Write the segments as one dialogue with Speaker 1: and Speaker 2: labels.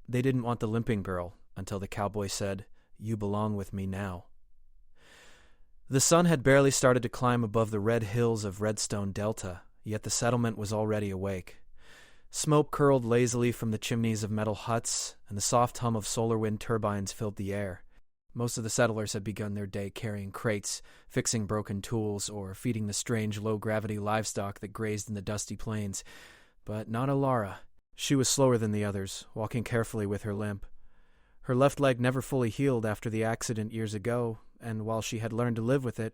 Speaker 1: They didn't want the limping girl until the cowboy said, "You belong with me now." The sun had barely started to climb above the red hills of Redstone Delta, yet the settlement was already awake. Smoke curled lazily from the chimneys of metal huts, and the soft hum of solar wind turbines filled the air. Most of the settlers had begun their day carrying crates, fixing broken tools, or feeding the strange low-gravity livestock that grazed in the dusty plains. But not Alara. She was slower than the others, walking carefully with her limp. Her left leg never fully healed after the accident years ago, and while she had learned to live with it,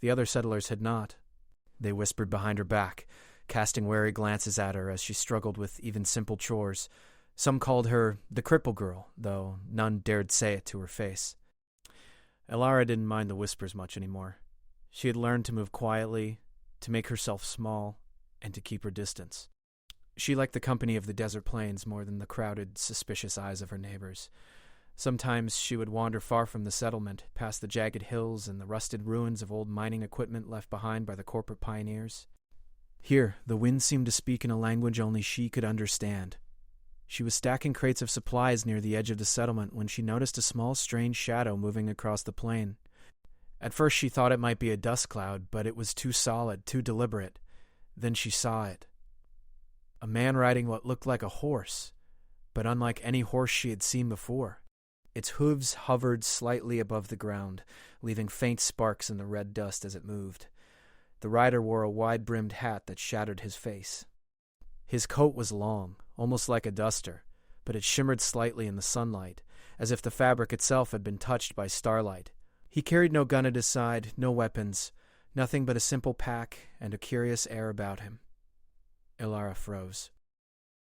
Speaker 1: the other settlers had not. They whispered behind her back, casting wary glances at her as she struggled with even simple chores. Some called her the cripple girl, though none dared say it to her face. Alara didn't mind the whispers much anymore. She had learned to move quietly, to make herself small, and to keep her distance. She liked the company of the desert plains more than the crowded, suspicious eyes of her neighbors. Sometimes she would wander far from the settlement, past the jagged hills and the rusted ruins of old mining equipment left behind by the corporate pioneers. Here, the wind seemed to speak in a language only she could understand. She was stacking crates of supplies near the edge of the settlement when she noticed a small, strange shadow moving across the plain. At first she thought it might be a dust cloud, but it was too solid, too deliberate. Then she saw it. A man riding what looked like a horse, but unlike any horse she had seen before. Its hooves hovered slightly above the ground, leaving faint sparks in the red dust as it moved. The rider wore a wide-brimmed hat that shadowed his face. His coat was long, almost like a duster, but it shimmered slightly in the sunlight, as if the fabric itself had been touched by starlight. He carried no gun at his side, no weapons, nothing but a simple pack and a curious air about him. Alara froze.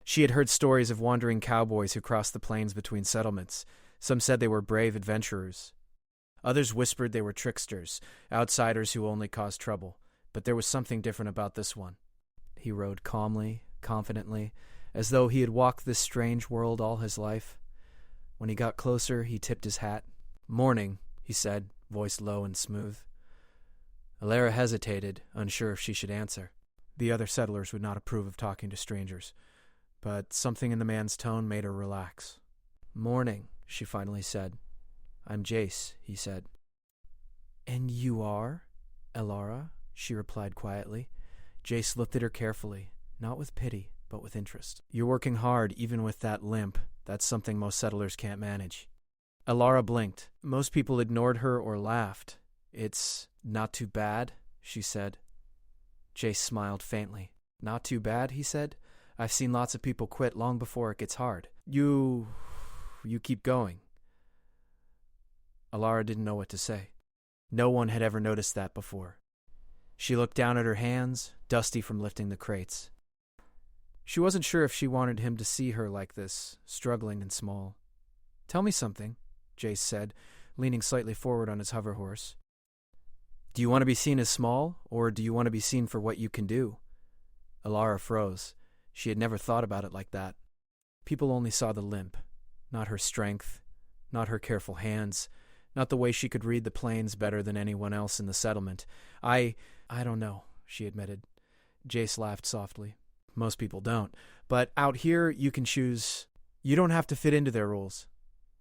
Speaker 1: She had heard stories of wandering cowboys who crossed the plains between settlements. Some said they were brave adventurers. Others whispered they were tricksters, outsiders who only caused trouble. But there was something different about this one. He rode calmly, confidently, as though he had walked this strange world all his life. When he got closer, he tipped his hat. "Morning," he said, voice low and smooth. Alara hesitated, unsure if she should answer. The other settlers would not approve of talking to strangers, but something in the man's tone made her relax. "Morning," she finally said. "I'm Jace," he said. "And you are, Alara?" she replied quietly. Jace looked at her carefully, not with pity, but with interest. "You're working hard, even with that limp. That's something most settlers can't manage." Alara blinked. Most people ignored her or laughed. "It's not too bad," she said. Jace smiled faintly. "Not too bad," he said. "I've seen lots of people quit long before it gets hard. You keep going." Alara didn't know what to say. No one had ever noticed that before. She looked down at her hands, dusty from lifting the crates. She wasn't sure if she wanted him to see her like this, struggling and small. "Tell me something," Jace said, leaning slightly forward on his hover horse. "Do you want to be seen as small, or do you want to be seen for what you can do?" Alara froze. She had never thought about it like that. People only saw the limp, not her strength, not her careful hands, not the way she could read the plains better than anyone else in the settlement. I don't know," she admitted. Jace laughed softly. "Most people don't. But out here, you can choose. You don't have to fit into their rules."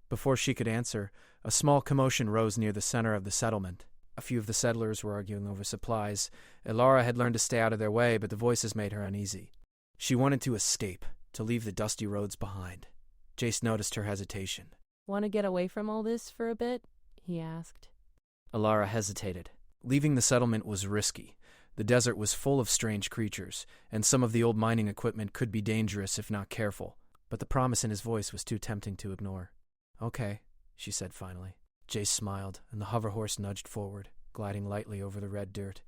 Speaker 1: Before she could answer, a small commotion rose near the center of the settlement. A few of the settlers were arguing over supplies. Alara had learned to stay out of their way, but the voices made her uneasy. She wanted to escape, to leave the dusty roads behind. Jace noticed her hesitation.
Speaker 2: "Want to get away from all this for a bit?" he asked.
Speaker 1: Alara hesitated. Leaving the settlement was risky. The desert was full of strange creatures, and some of the old mining equipment could be dangerous if not careful. But the promise in his voice was too tempting to ignore. "Okay," she said finally. Jace smiled, and the hover horse nudged forward, gliding lightly over the red dirt.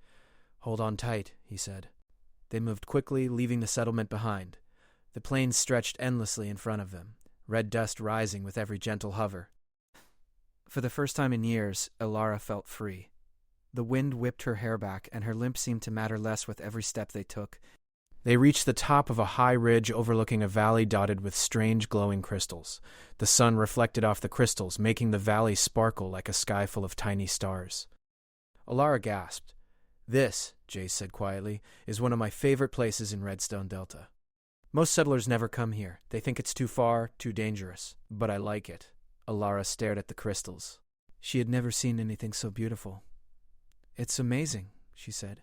Speaker 1: "Hold on tight," he said. They moved quickly, leaving the settlement behind. The plains stretched endlessly in front of them, red dust rising with every gentle hover. For the first time in years, Alara felt free. The wind whipped her hair back, and her limp seemed to matter less with every step they took. They reached the top of a high ridge overlooking a valley dotted with strange glowing crystals. The sun reflected off the crystals, making the valley sparkle like a sky full of tiny stars. Alara gasped. "This," Jace said quietly, "is one of my favorite places in Redstone Delta." Most settlers never come here. They think it's too far, too dangerous. But I like it. Alara stared at the crystals. She had never seen anything so beautiful. It's amazing, she said.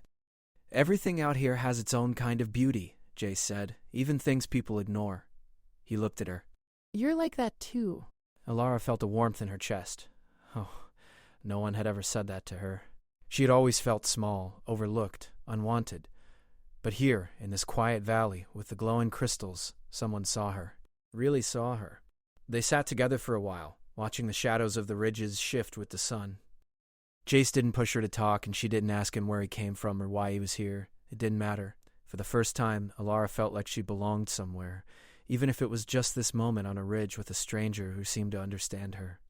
Speaker 1: Everything out here has its own kind of beauty, Jace said, even things people ignore. He looked at her.
Speaker 2: You're like that too.
Speaker 1: Alara felt a warmth in her chest. Oh, no one had ever said that to her. She had always felt small, overlooked, unwanted. But here, in this quiet valley, with the glowing crystals, someone saw her. Really saw her. They sat together for a while, watching the shadows of the ridges shift with the sun. Jace didn't push her to talk, and she didn't ask him where he came from or why he was here. It didn't matter. For the first time, Alara felt like she belonged somewhere, even if it was just this moment on a ridge with a stranger who seemed to understand her.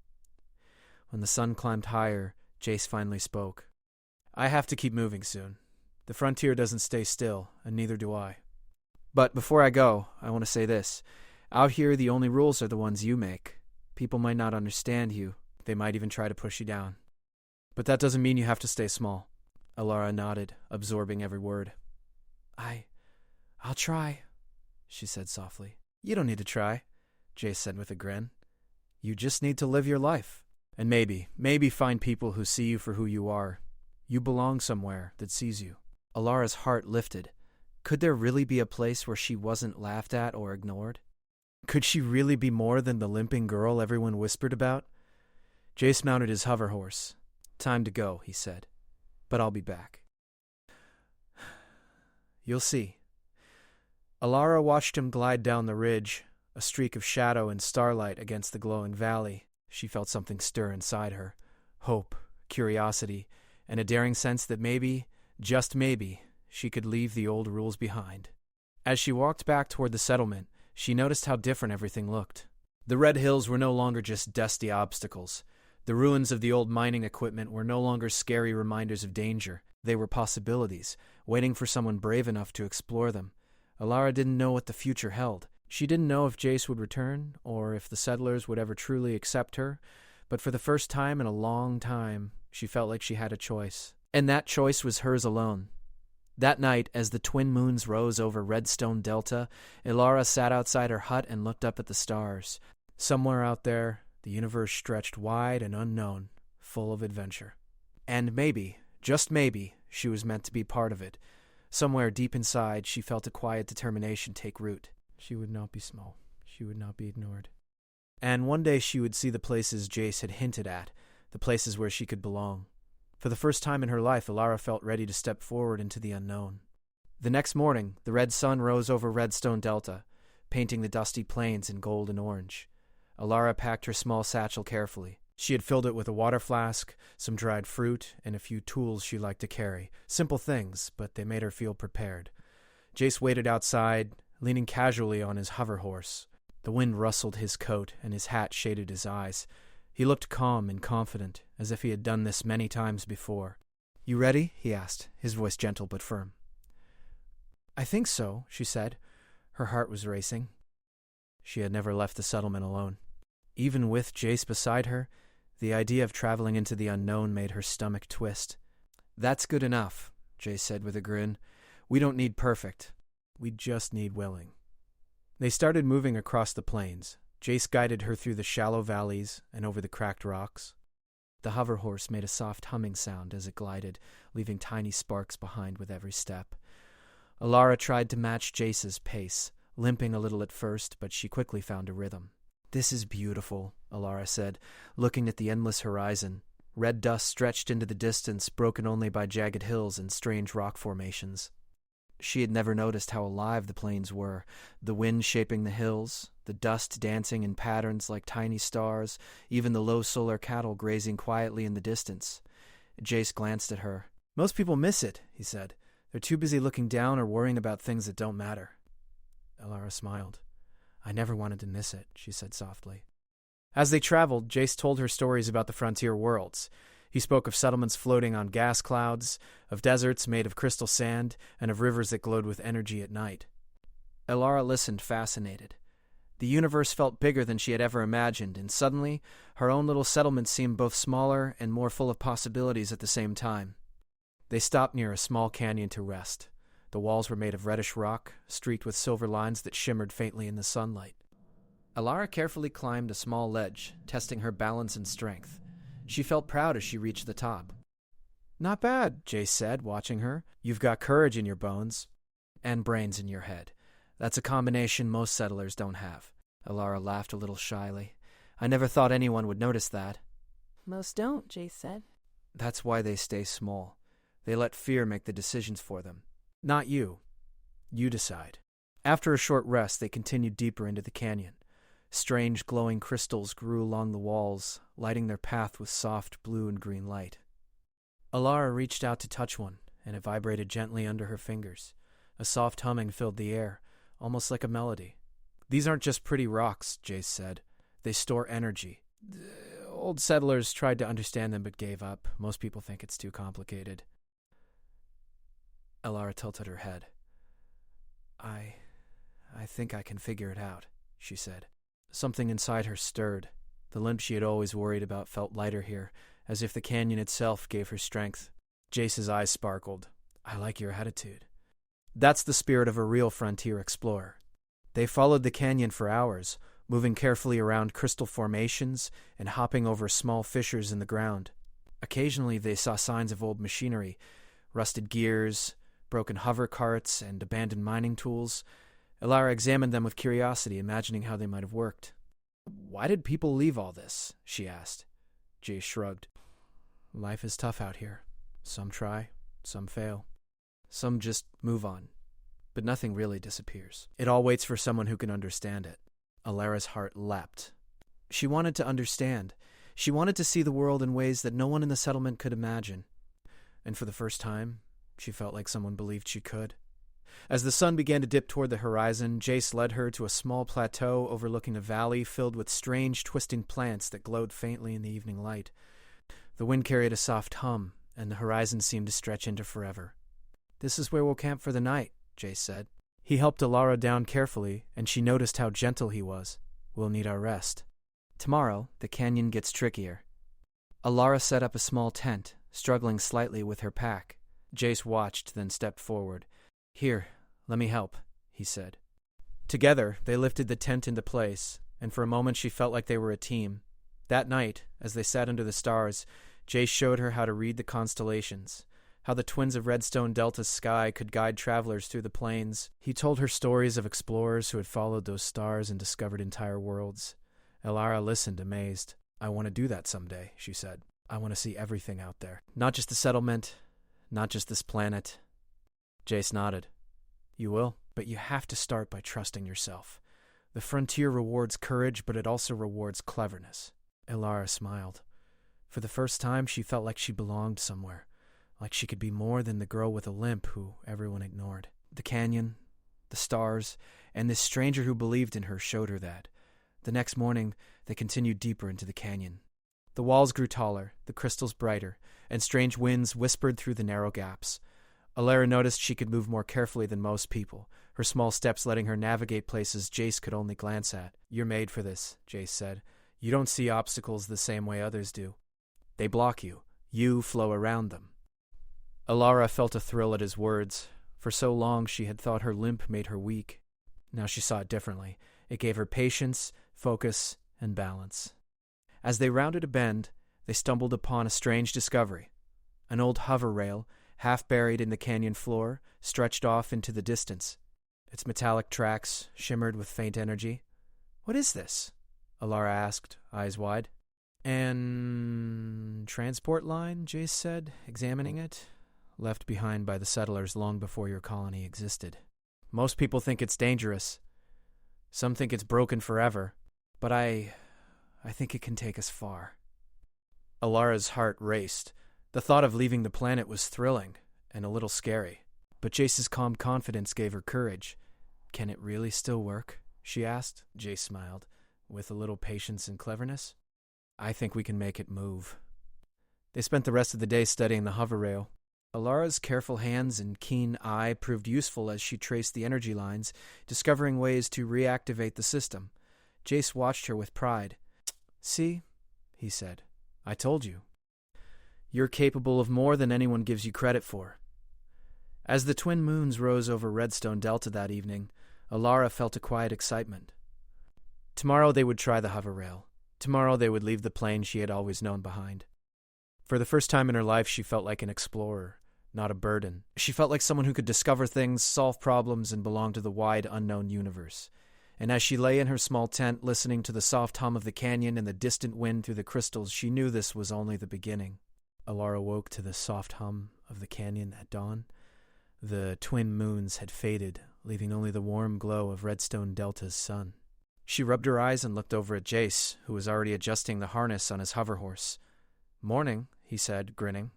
Speaker 1: When the sun climbed higher, Jace finally spoke. I have to keep moving soon. The frontier doesn't stay still, and neither do I. But before I go, I want to say this. Out here, the only rules are the ones you make. People might not understand you. They might even try to push you down. But that doesn't mean you have to stay small. Alara nodded, absorbing every word. I'll try, she said softly. You don't need to try, Jace said with a grin. You just need to live your life. And maybe find people who see you for who you are. You belong somewhere that sees you. Alara's heart lifted. Could there really be a place where she wasn't laughed at or ignored? Could she really be more than the limping girl everyone whispered about? Jace mounted his hover horse. Time to go, he said. But I'll be back. You'll see. Alara watched him glide down the ridge, a streak of shadow and starlight against the glowing valley. She felt something stir inside her. Hope, curiosity, and a daring sense that maybe, just maybe, she could leave the old rules behind. As she walked back toward the settlement, she noticed how different everything looked. The red hills were no longer just dusty obstacles. The ruins of the old mining equipment were no longer scary reminders of danger. They were possibilities, waiting for someone brave enough to explore them. Alara didn't know what the future held. She didn't know if Jace would return, or if the settlers would ever truly accept her, but for the first time in a long time, she felt like she had a choice. And that choice was hers alone. That night, as the twin moons rose over Redstone Delta, Alara sat outside her hut and looked up at the stars. Somewhere out there, the universe stretched wide and unknown, full of adventure. And maybe, just maybe, she was meant to be part of it. Somewhere deep inside, she felt a quiet determination take root. She would not be small. She would not be ignored. And one day she would see the places Jace had hinted at, the places where she could belong. For the first time in her life, Alara felt ready to step forward into the unknown. The next morning, the red sun rose over Redstone Delta, painting the dusty plains in gold and orange. Alara packed her small satchel carefully. She had filled it with a water flask, some dried fruit, and a few tools she liked to carry. Simple things, but they made her feel prepared. Jace waited outside, leaning casually on his hover horse. The wind rustled his coat, and his hat shaded his eyes. He looked calm and confident, as if he had done this many times before. You ready? He asked, his voice gentle but firm. I think so, she said. Her heart was racing. She had never left the settlement alone. Even with Jace beside her, the idea of traveling into the unknown made her stomach twist. That's good enough, Jace said with a grin. We don't need perfect. We just need willing. They started moving across the plains. Jace guided her through the shallow valleys and over the cracked rocks. The hover horse made a soft humming sound as it glided, leaving tiny sparks behind with every step. Alara tried to match Jace's pace, limping a little at first, but she quickly found a rhythm. This is beautiful, Alara said, looking at the endless horizon. Red dust stretched into the distance, broken only by jagged hills and strange rock formations. She had never noticed how alive the plains were, the wind shaping the hills, the dust dancing in patterns like tiny stars, even the low solar cattle grazing quietly in the distance. Jace glanced at her. Most people miss it, he said. They're too busy looking down or worrying about things that don't matter. Alara smiled. I never wanted to miss it, she said softly. As they traveled, Jace told her stories about the frontier worlds. He spoke of settlements floating on gas clouds, of deserts made of crystal sand, and of rivers that glowed with energy at night. Alara listened, fascinated. The universe felt bigger than she had ever imagined, and suddenly, her own little settlement seemed both smaller and more full of possibilities at the same time. They stopped near a small canyon to rest. The walls were made of reddish rock, streaked with silver lines that shimmered faintly in the sunlight. Alara carefully climbed a small ledge, testing her balance and strength. She felt proud as she reached the top. "Not bad," Jace said, watching her. "You've got courage in your bones and brains in your head. That's a combination most settlers don't have." Alara laughed a little shyly. "I never thought anyone would notice that."
Speaker 2: Most don't, Jace said.
Speaker 1: "That's why they stay small. They let fear make the decisions for them. Not you. You decide." After a short rest, they continued deeper into the canyon. Strange glowing crystals grew along the walls, lighting their path with soft blue and green light. Alara reached out to touch one, and it vibrated gently under her fingers. A soft humming filled the air, almost like a melody. "These aren't just pretty rocks," Jace said. "They store energy." Old settlers tried to understand them but gave up. Most people think it's too complicated. Alara tilted her head. I think I can figure it out," she said. Something inside her stirred. The limp she had always worried about felt lighter here, as if the canyon itself gave her strength. Jace's eyes sparkled. "I like your attitude." That's the spirit of a real frontier explorer. They followed the canyon for hours, moving carefully around crystal formations and hopping over small fissures in the ground. Occasionally they saw signs of old machinery, rusted gears, broken hover carts, and abandoned mining tools. Alara examined them with curiosity, imagining how they might have worked. "Why did people leave all this?" she asked. Jace shrugged. "Life is tough out here. Some try, some fail. Some just move on. But nothing really disappears. It all waits for someone who can understand it." Alara's heart leapt. She wanted to understand. She wanted to see the world in ways that no one in the settlement could imagine. And for the first time, she felt like someone believed she could. As the sun began to dip toward the horizon, Jace led her to a small plateau overlooking a valley filled with strange, twisting plants that glowed faintly in the evening light. The wind carried a soft hum, and the horizon seemed to stretch into forever. "This is where we'll camp for the night," Jace said. He helped Alara down carefully, and she noticed how gentle he was. "We'll need our rest. Tomorrow, the canyon gets trickier." Alara set up a small tent, struggling slightly with her pack. Jace watched, then stepped forward. "Here, let me help," he said. Together, they lifted the tent into place, and for a moment she felt like they were a team. That night, as they sat under the stars, Jace showed her how to read the constellations, how the twins of Redstone Delta's sky could guide travelers through the plains. He told her stories of explorers who had followed those stars and discovered entire worlds. Alara listened, amazed. "I want to do that someday," she said. "I want to see everything out there. Not just the settlement, not just this planet." Jace nodded. "You will, but you have to start by trusting yourself. The frontier rewards courage, but it also rewards cleverness." Alara smiled. For the first time, she felt like she belonged somewhere, like she could be more than the girl with a limp who everyone ignored. The canyon, the stars, and this stranger who believed in her showed her that. The next morning, they continued deeper into the canyon. The walls grew taller, the crystals brighter, and strange winds whispered through the narrow gaps. Alara noticed she could move more carefully than most people, her small steps letting her navigate places Jace could only glance at. "You're made for this," Jace said. "You don't see obstacles the same way others do. They block you. You flow around them." Alara felt a thrill at his words. For so long she had thought her limp made her weak. Now she saw it differently. It gave her patience, focus, and balance. As they rounded a bend, they stumbled upon a strange discovery. An old hover rail, half buried in the canyon floor, stretched off into the distance. Its metallic tracks shimmered with faint energy. "What is this?" Alara asked, eyes wide. "An transport line," Jace said, examining it. "Left behind by the settlers long before your colony existed. Most people think it's dangerous. Some think it's broken forever. But I think it can take us far." Alara's heart raced. The thought of leaving the planet was thrilling and a little scary. But Jace's calm confidence gave her courage. "Can it really still work?" she asked. Jace smiled, with a little patience and cleverness. "I think we can make it move." They spent the rest of the day studying the hover rail. Alara's careful hands and keen eye proved useful as she traced the energy lines, discovering ways to reactivate the system. Jace watched her with pride. "See," he said. "I told you. You're capable of more than anyone gives you credit for." As the twin moons rose over Redstone Delta that evening, Alara felt a quiet excitement. Tomorrow they would try the hover rail. Tomorrow they would leave the plane she had always known behind. For the first time in her life, she felt like an explorer, not a burden. She felt like someone who could discover things, solve problems, and belong to the wide, unknown universe. And as she lay in her small tent, listening to the soft hum of the canyon and the distant wind through the crystals, she knew this was only the beginning. Alara woke to the soft hum of the canyon at dawn. The twin moons had faded, leaving only the warm glow of Redstone Delta's sun. She rubbed her eyes and looked over at Jace, who was already adjusting the harness on his hover horse. "Morning," he said, grinning.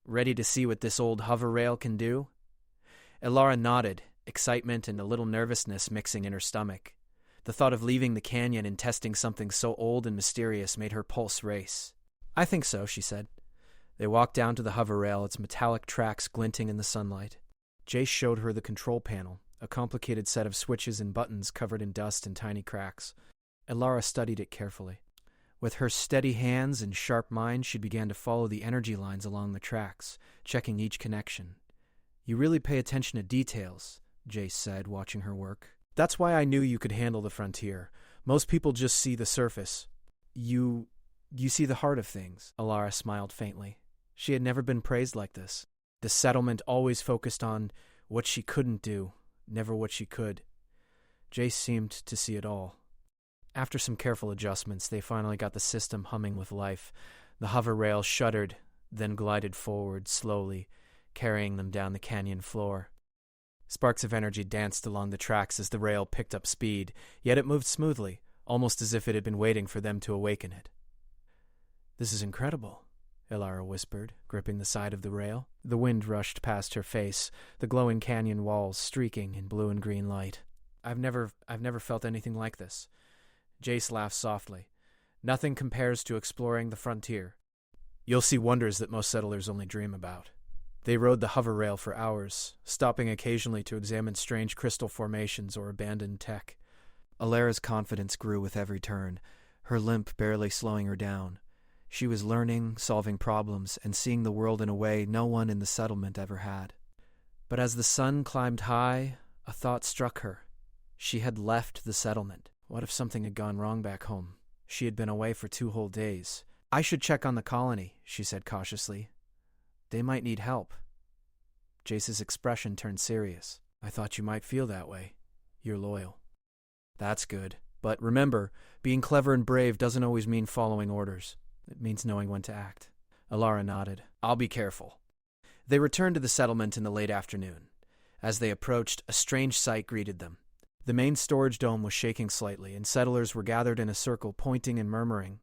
Speaker 1: "Ready to see what this old hover rail can do?" Alara nodded, excitement and a little nervousness mixing in her stomach. The thought of leaving the canyon and testing something so old and mysterious made her pulse race. "I think so," she said. They walked down to the hover rail, its metallic tracks glinting in the sunlight. Jace showed her the control panel, a complicated set of switches and buttons covered in dust and tiny cracks. Alara studied it carefully. With her steady hands and sharp mind, she began to follow the energy lines along the tracks, checking each connection. "You really pay attention to details," Jace said, watching her work. "That's why I knew you could handle the frontier. Most people just see the surface. You see the heart of things." Alara smiled faintly. She had never been praised like this. The settlement always focused on what she couldn't do, never what she could. Jace seemed to see it all. After some careful adjustments, they finally got the system humming with life. The hover rail shuddered, then glided forward slowly, carrying them down the canyon floor. Sparks of energy danced along the tracks as the rail picked up speed, yet it moved smoothly, almost as if it had been waiting for them to awaken it. "This is incredible," Alara whispered, gripping the side of the rail. The wind rushed past her face, the glowing canyon walls streaking in blue and green light. I've never felt anything like this." Jace laughed softly. "Nothing compares to exploring the frontier. You'll see wonders that most settlers only dream about." They rode the hover rail for hours, stopping occasionally to examine strange crystal formations or abandoned tech. Alara's confidence grew with every turn, her limp barely slowing her down. She was learning, solving problems, and seeing the world in a way no one in the settlement ever had. But as the sun climbed high, a thought struck her. She had left the settlement. What if something had gone wrong back home? She had been away for 2 whole days. "I should check on the colony," she said cautiously. "They might need help." Jace's expression turned serious. "I thought you might feel that way. You're loyal." "That's good. But remember, being clever and brave doesn't always mean following orders. It means knowing when to act." Alara nodded. "I'll be careful." They returned to the settlement in the late afternoon. As they approached, a strange sight greeted them. The main storage dome was shaking slightly, and settlers were gathered in a circle, pointing and murmuring.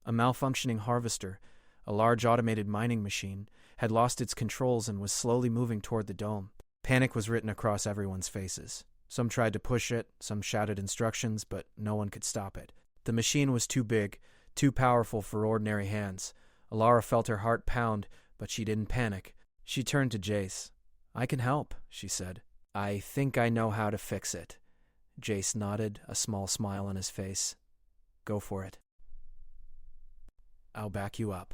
Speaker 1: A malfunctioning harvester, a large automated mining machine, had lost its controls and was slowly moving toward the dome. Panic was written across everyone's faces. Some tried to push it, some shouted instructions, but no one could stop it. The machine was too big, too powerful for ordinary hands. Alara felt her heart pound, but she didn't panic. She turned to Jace. "I can help," she said. "I think I know how to fix it." Jace nodded, a small smile on his face. "Go for it." "I'll back you up."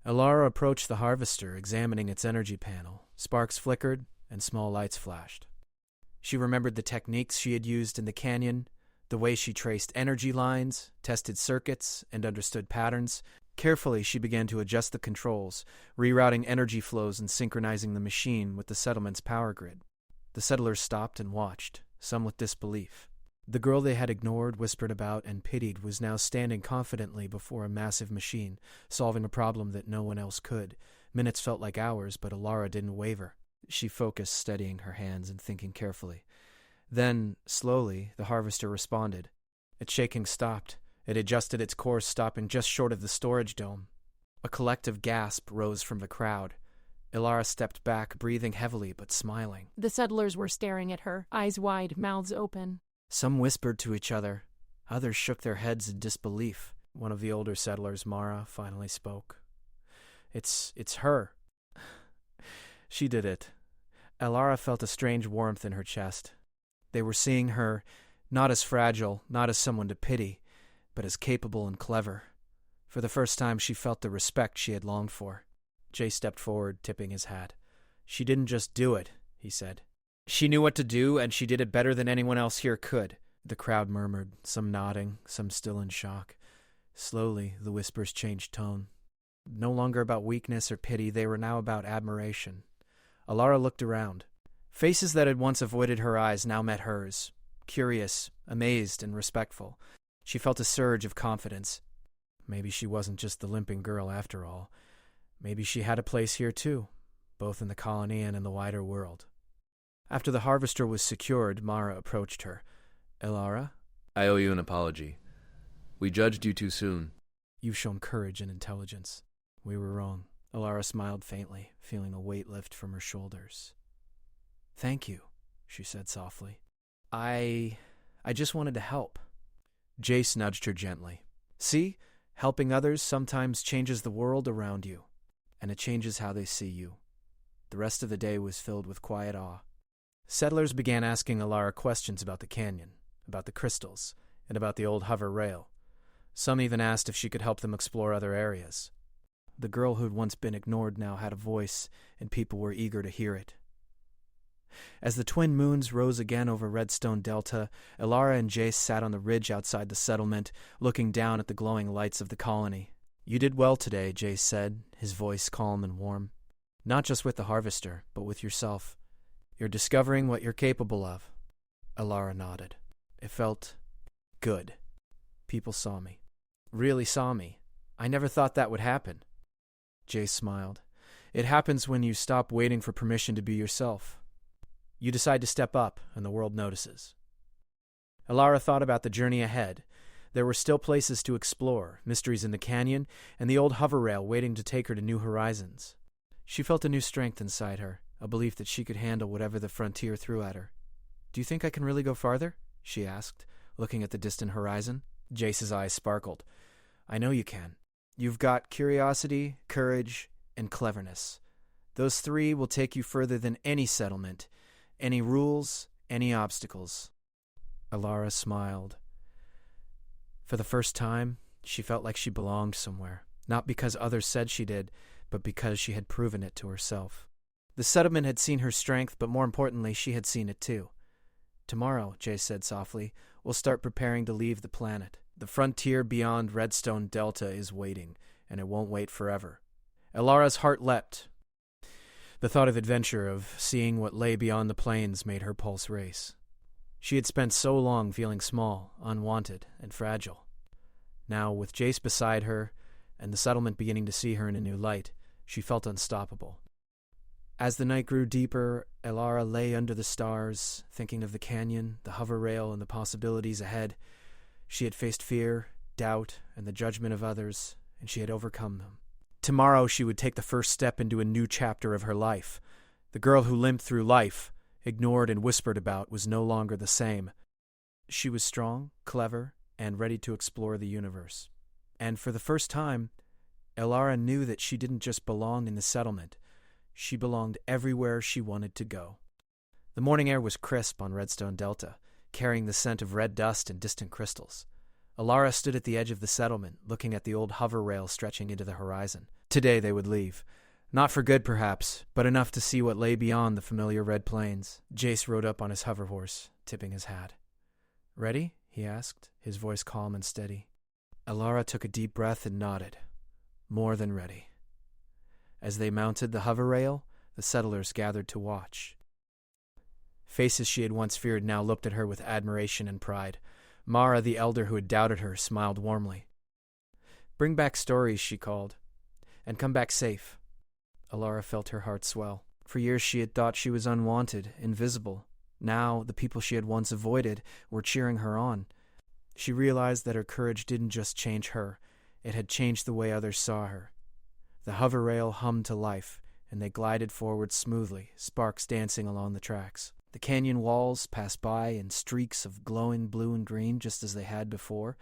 Speaker 1: Alara approached the harvester, examining its energy panel. Sparks flickered, and small lights flashed. She remembered the techniques she had used in the canyon, the way she traced energy lines, tested circuits, and understood patterns. Carefully, she began to adjust the controls, rerouting energy flows and synchronizing the machine with the settlement's power grid. The settlers stopped and watched, some with disbelief. The girl they had ignored, whispered about, and pitied was now standing confidently before a massive machine, solving a problem that no one else could. Minutes felt like hours, but Alara didn't waver. She focused, steadying her hands and thinking carefully. Then, slowly, the harvester responded. Its shaking stopped. It adjusted its course, stopping just short of the storage dome. A collective gasp rose from the crowd. Alara stepped back, breathing heavily but smiling.
Speaker 2: The settlers were staring at her, eyes wide, mouths open.
Speaker 1: Some whispered to each other. Others shook their heads in disbelief. One of the older settlers, Mara, finally spoke. It's her. She did it. Alara felt a strange warmth in her chest. They were seeing her, not as fragile, not as someone to pity, but as capable and clever. For the first time, she felt the respect she had longed for. Jay stepped forward, tipping his hat. She didn't just do it, he said. She knew what to do, and she did it better than anyone else here could. The crowd murmured, some nodding, some still in shock. Slowly, the whispers changed tone. No longer about weakness or pity, they were now about admiration. Alara looked around. Faces that had once avoided her eyes now met hers, curious, amazed, and respectful. She felt a surge of confidence. Maybe she wasn't just the limping girl after all. Maybe she had a place here too, both in the colony and in the wider world. After the harvester was secured, Mara approached her. Alara?
Speaker 3: I owe you an apology. We judged you too soon.
Speaker 1: You've shown courage and intelligence. We were wrong. Alara smiled faintly, feeling a weight lift from her shoulders. Thank you, she said softly. I just wanted to help. Jace nudged her gently. See, helping others sometimes changes the world around you, and it changes how they see you. The rest of the day was filled with quiet awe. Settlers began asking Alara questions about the canyon, about the crystals, and about the old hover rail. Some even asked if she could help them explore other areas. The girl who'd once been ignored now had a voice, and people were eager to hear it. As the twin moons rose again over Redstone Delta, Alara and Jace sat on the ridge outside the settlement, looking down at the glowing lights of the colony. You did well today, Jace said, his voice calm and warm. Not just with the harvester, but with yourself. You're discovering what you're capable of. Alara nodded. It felt good. People saw me. Really saw me. I never thought that would happen. Jace smiled. It happens when you stop waiting for permission to be yourself. You decide to step up, and the world notices. Alara thought about the journey ahead. There were still places to explore, mysteries in the canyon, and the old hover rail waiting to take her to new horizons. She felt a new strength inside her, a belief that she could handle whatever the frontier threw at her. Do you think I can really go farther? She asked, looking at the distant horizon. Jace's eyes sparkled. I know you can. You've got curiosity, courage, and cleverness. Those three will take you further than any settlement, any rules, any obstacles. Alara smiled. For the first time, she felt like she belonged somewhere, not because others said she did, but because she had proven it to herself. The settlement had seen her strength, but more importantly, she had seen it too. Tomorrow, Jace said softly, we'll start preparing to leave the planet. The frontier beyond Redstone Delta is waiting, and it won't wait forever. Alara's heart leapt. The thought of adventure, of seeing what lay beyond the plains, made her pulse race. She had spent so long feeling small, unwanted, and fragile. Now, with Jace beside her, and the settlement beginning to see her in a new light, she felt unstoppable. As the night grew deeper, Alara lay under the stars, thinking of the canyon, the hover rail, and the possibilities ahead. She had faced fear, doubt, and the judgment of others, and she had overcome them. Tomorrow she would take the first step into a new chapter of her life. The girl who limped through life, ignored and whispered about, was no longer the same. She was strong, clever, and ready to explore the universe. And for the first time, Alara knew that she didn't just belong in the settlement. She belonged everywhere she wanted to go. The morning air was crisp on Redstone Delta, carrying the scent of red dust and distant crystals. Alara stood at the edge of the settlement, looking at the old hover rail stretching into the horizon. Today they would leave. Not for good, perhaps, but enough to see what lay beyond the familiar red plains. Jace rode up on his hover horse, tipping his hat. Ready? He asked, his voice calm and steady. Alara took a deep breath and nodded. More than ready. As they mounted the hover rail, the settlers gathered to watch. Faces she had once feared now looked at her with admiration and pride. Mara, the elder who had doubted her, smiled warmly. Bring back stories, she called, and come back safe. Alara felt her heart swell. For years she had thought she was unwanted, invisible. Now, the people she had once avoided were cheering her on. She realized that her courage didn't just change her, it had changed the way others saw her. The hover rail hummed to life, and they glided forward smoothly, sparks dancing along the tracks. The canyon walls passed by in streaks of glowing blue and green just as they had before,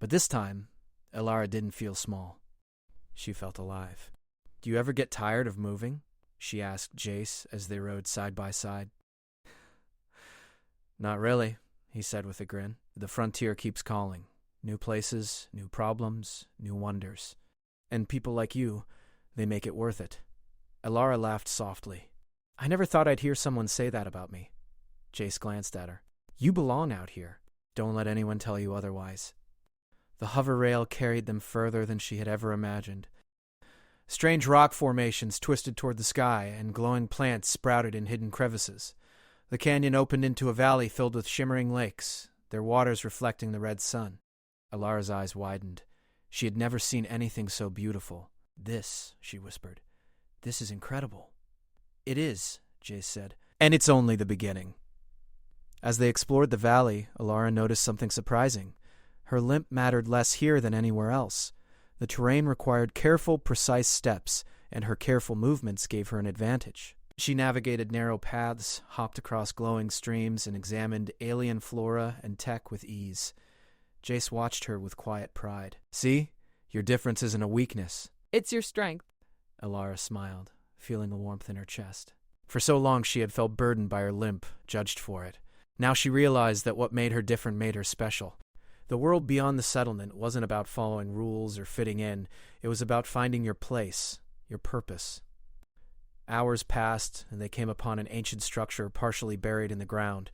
Speaker 1: but this time, Alara didn't feel small. She felt alive. Do you ever get tired of moving? She asked Jace as they rode side by side. Not really, he said with a grin. The frontier keeps calling. New places, new problems, new wonders. And people like you, they make it worth it. Alara laughed softly. I never thought I'd hear someone say that about me. Jace glanced at her. You belong out here. Don't let anyone tell you otherwise. The hover rail carried them further than she had ever imagined. Strange rock formations twisted toward the sky, and glowing plants sprouted in hidden crevices. The canyon opened into a valley filled with shimmering lakes, their waters reflecting the red sun. Alara's eyes widened. She had never seen anything so beautiful. This, she whispered. This is incredible. It is, Jace said. And it's only the beginning. As they explored the valley, Alara noticed something surprising. Her limp mattered less here than anywhere else. The terrain required careful, precise steps, and her careful movements gave her an advantage. She navigated narrow paths, hopped across glowing streams, and examined alien flora and tech with ease. Jace watched her with quiet pride. See? Your difference isn't a weakness.
Speaker 2: It's your strength.
Speaker 1: Alara smiled, feeling a warmth in her chest. For so long she had felt burdened by her limp, judged for it. Now she realized that what made her different made her special. The world beyond the settlement wasn't about following rules or fitting in. It was about finding your place, your purpose. Hours passed, and they came upon an ancient structure partially buried in the ground.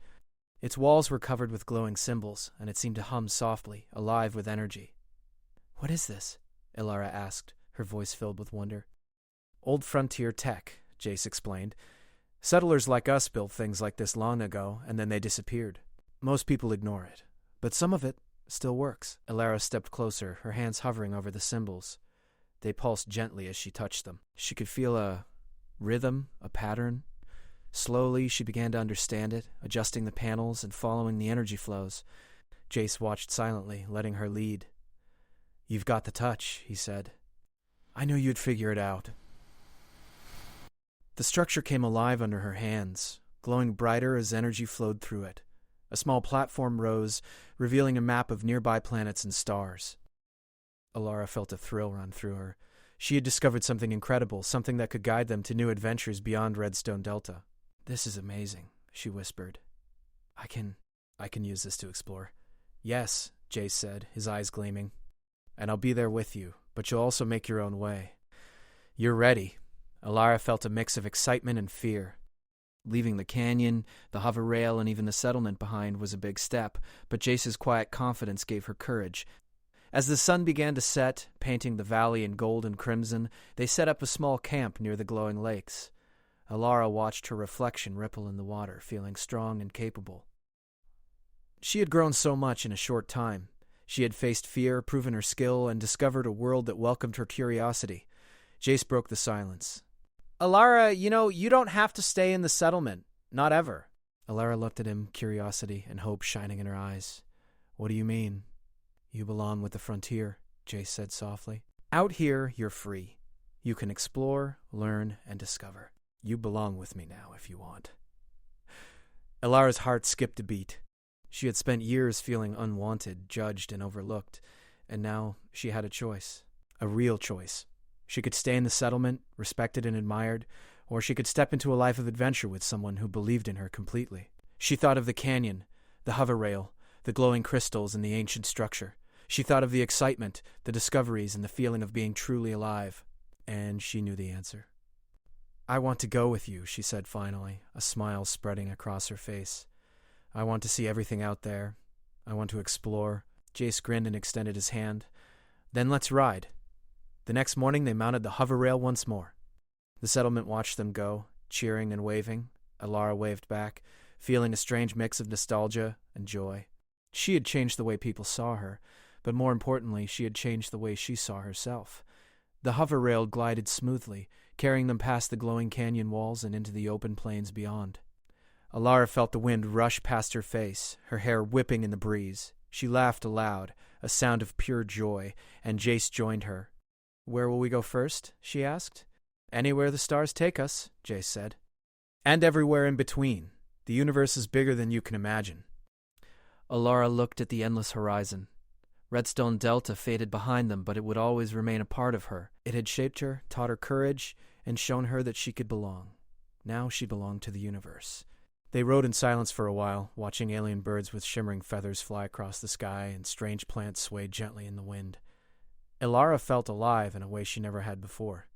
Speaker 1: Its walls were covered with glowing symbols, and it seemed to hum softly, alive with energy. What is this? Alara asked, her voice filled with wonder. Old frontier tech, Jace explained. Settlers like us built things like this long ago, and then they disappeared. Most people ignore it, but some of it still works. Alara stepped closer, her hands hovering over the symbols. They pulsed gently as she touched them. She could feel a rhythm, a pattern. Slowly, she began to understand it, adjusting the panels and following the energy flows. Jace watched silently, letting her lead. You've got the touch, he said. I knew you'd figure it out. The structure came alive under her hands, glowing brighter as energy flowed through it. A small platform rose, revealing a map of nearby planets and stars. Alara felt a thrill run through her. She had discovered something incredible, something that could guide them to new adventures beyond Redstone Delta. This is amazing, she whispered. I can use this to explore. Yes, Jace said, his eyes gleaming. And I'll be there with you, but you'll also make your own way. You're ready. Alara felt a mix of excitement and fear. Leaving the canyon, the hover rail, and even the settlement behind was a big step, but Jace's quiet confidence gave her courage. As the sun began to set, painting the valley in gold and crimson, they set up a small camp near the glowing lakes. Alara watched her reflection ripple in the water, feeling strong and capable. She had grown so much in a short time. She had faced fear, proven her skill, and discovered a world that welcomed her curiosity. Jace broke the silence. Alara, you don't have to stay in the settlement. Not ever. Alara looked at him, curiosity and hope shining in her eyes. What do you mean? You belong with the frontier, Jace said softly. Out here, you're free. You can explore, learn, and discover. You belong with me now if you want. Alara's heart skipped a beat. She had spent years feeling unwanted, judged, and overlooked, and now she had a choice. A real choice. She could stay in the settlement, respected and admired, or she could step into a life of adventure with someone who believed in her completely. She thought of the canyon, the hover rail, the glowing crystals, and the ancient structure. She thought of the excitement, the discoveries, and the feeling of being truly alive. And she knew the answer. I want to go with you, she said finally, a smile spreading across her face. I want to see everything out there. I want to explore. Jace grinned and extended his hand. Then let's ride. The next morning they mounted the hover rail once more. The settlement watched them go, cheering and waving. Alara waved back, feeling a strange mix of nostalgia and joy. She had changed the way people saw her, but more importantly, she had changed the way she saw herself. The hover rail glided smoothly, carrying them past the glowing canyon walls and into the open plains beyond. Alara felt the wind rush past her face, her hair whipping in the breeze. She laughed aloud, a sound of pure joy, and Jace joined her. Where will we go first? She asked. Anywhere the stars take us, Jace said. And everywhere in between. The universe is bigger than you can imagine. Alara looked at the endless horizon. Redstone Delta faded behind them, but it would always remain a part of her. It had shaped her, taught her courage, and shown her that she could belong. Now she belonged to the universe. They rode in silence for a while, watching alien birds with shimmering feathers fly across the sky and strange plants sway gently in the wind. Alara felt alive in a way she never had before.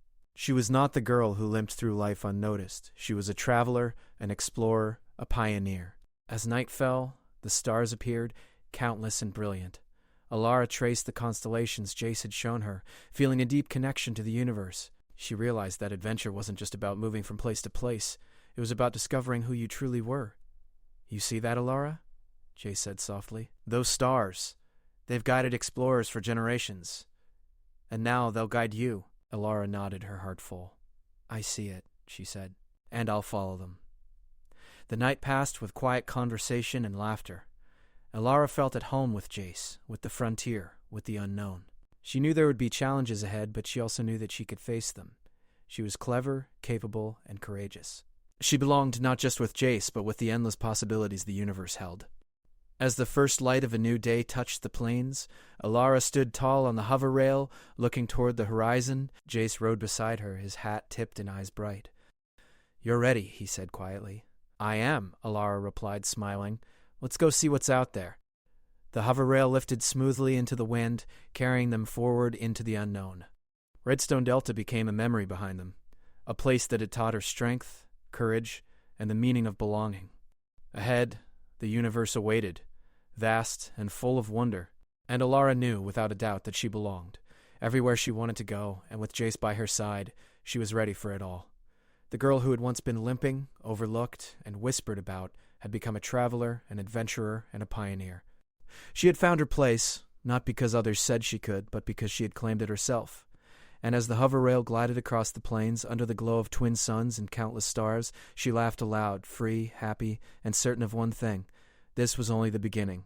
Speaker 1: She was not the girl who limped through life unnoticed. She was a traveler, an explorer, a pioneer. As night fell, the stars appeared, countless and brilliant. Alara traced the constellations Jace had shown her, feeling a deep connection to the universe. She realized that adventure wasn't just about moving from place to place. It was about discovering who you truly were. "You see that, Alara?" Jace said softly. "Those stars. They've guided explorers for generations. And now they'll guide you." Alara nodded, her heart full. "I see it," she said, "and I'll follow them." The night passed with quiet conversation and laughter. Alara felt at home with Jace, with the frontier, with the unknown. She knew there would be challenges ahead, but she also knew that she could face them. She was clever, capable, and courageous. She belonged not just with Jace, but with the endless possibilities the universe held. As the first light of a new day touched the plains, Alara stood tall on the hover rail, looking toward the horizon. Jace rode beside her, his hat tipped and eyes bright. "You're ready," he said quietly. "I am," Alara replied, smiling. "Let's go see what's out there." The hover rail lifted smoothly into the wind, carrying them forward into the unknown. Redstone Delta became a memory behind them, a place that had taught her strength, courage, and the meaning of belonging. Ahead, the universe awaited, vast and full of wonder, and Alara knew without a doubt that she belonged. Everywhere she wanted to go, and with Jace by her side, she was ready for it all. The girl who had once been limping, overlooked, and whispered about had become a traveler, an adventurer, and a pioneer. She had found her place, not because others said she could, but because she had claimed it herself. And as the hover rail glided across the plains under the glow of twin suns and countless stars, she laughed aloud, free, happy, and certain of one thing: this was only the beginning.